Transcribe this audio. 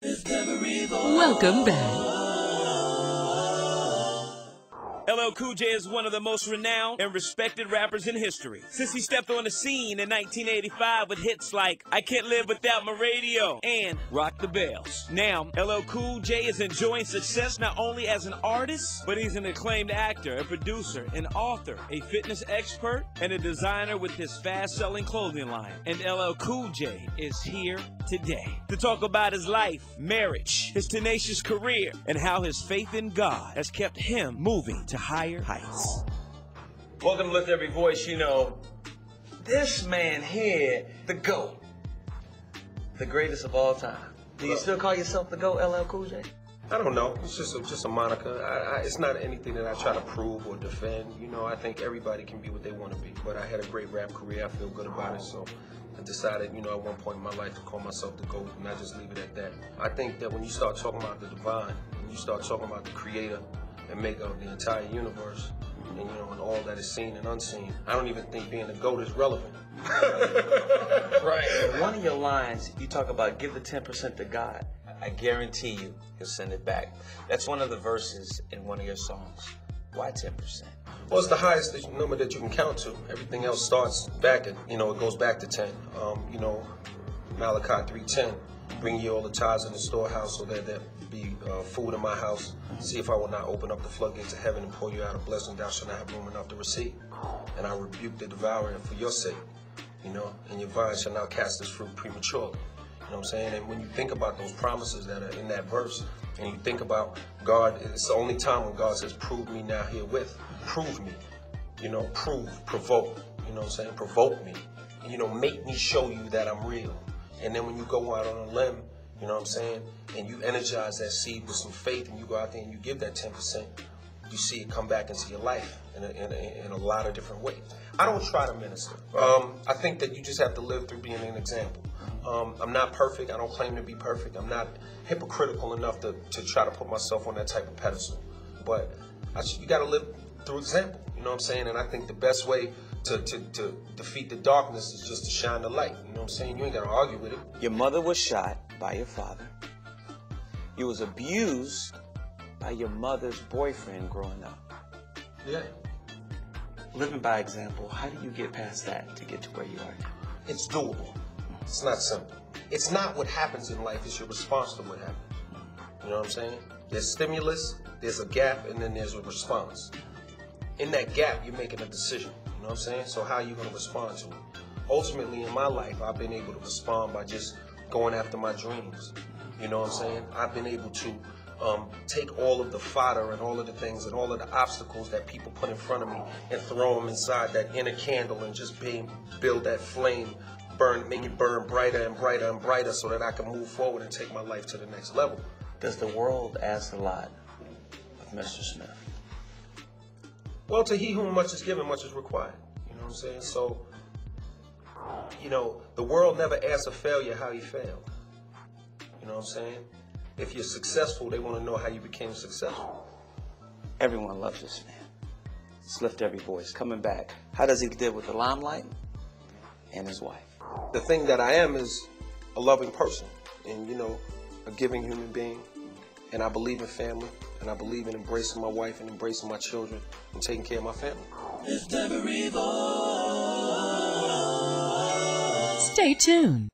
Welcome back. LL Cool J is one of the most renowned and respected rappers in history. Since he stepped on the scene in 1985 with hits like I Can't Live Without My Radio and Rock the Bells. Now, LL Cool J is enjoying success not only as an artist, but he's an acclaimed actor, a producer, an author, a fitness expert, and a designer with his fast-selling clothing line. And LL Cool J is here today to talk about his life, marriage, his tenacious career, and how his faith in God has kept him moving to higher heights. Welcome to Lift Every Voice. You know, this man here, the GOAT, the greatest of all time. Do you still call yourself the GOAT, LL Cool J? I don't know. It's just a moniker. It's not anything that I try to prove or defend. You know, I think everybody can be what they want to be. But I had a great rap career. I feel good about it. So I decided, you know, at one point in my life to call myself the GOAT, and I just leave it at that. I think that when you start talking about the divine, when you start talking about the creator and maker of the entire universe, and, you know, and all that is seen and unseen, I don't even think being the GOAT is relevant. Right. In one of your lines, you talk about give the 10% to God. I guarantee you, he'll send it back. That's one of the verses in one of your songs. Why 10%? Well, it's the highest number that you can count to. Everything else starts back at, you know, it goes back to 10. You know, Malachi 3:10, bring ye all the tithes in the storehouse so that there be food in my house. See if I will not open up the floodgates of heaven and pour you out a blessing thou shalt not have room enough to receive. And I rebuke the devourer for your sake, you know, and your vine shall not cast its fruit prematurely. You know what I'm saying? And when you think about those promises that are in that verse, and you think about God, it's the only time when God says, prove me now herewith. Prove me. You know, provoke. You know what I'm saying? Provoke me. You know, make me show you that I'm real. And then when you go out on a limb, you know what I'm saying, and you energize that seed with some faith, and you go out there and you give that 10%, you see it come back into your life in a lot of different ways. I don't try to minister. I think that you just have to live through being an example. I'm not perfect. I don't claim to be perfect. I'm not hypocritical enough to try to put myself on that type of pedestal. But you got to live through example. You know what I'm saying? And I think the best way to defeat the darkness is just to shine the light. You know what I'm saying? You ain't got to argue with it. Your mother was shot by your father. You was abused by your mother's boyfriend growing up. Yeah. Living by example, how do you get past that to get to where you are now? It's doable. It's not simple. It's not what happens in life. It's your response to what happens. You know what I'm saying? There's stimulus, there's a gap, and then there's a response. In that gap, you're making a decision. You know what I'm saying? So how are you going to respond to it? Ultimately, in my life, I've been able to respond by just going after my dreams. You know what I'm saying? I've been able to take all of the fodder and all of the things and all of the obstacles that people put in front of me and throw them inside that inner candle and just build that flame, make it burn brighter and brighter and brighter so that I can move forward and take my life to the next level. Does the world ask a lot of Mr. Smith? Well, to he whom much is given, much is required. You know what I'm saying? So, you know, the world never asks a failure how he failed. You know what I'm saying? If you're successful, they want to know how you became successful. Everyone loves this man. Let's lift every voice. Coming back, how does he deal with the limelight and his wife? The thing that I am is a loving person and, you know, a giving human being. And I believe in family. And I believe in embracing my wife and embracing my children and taking care of my family. Stay tuned.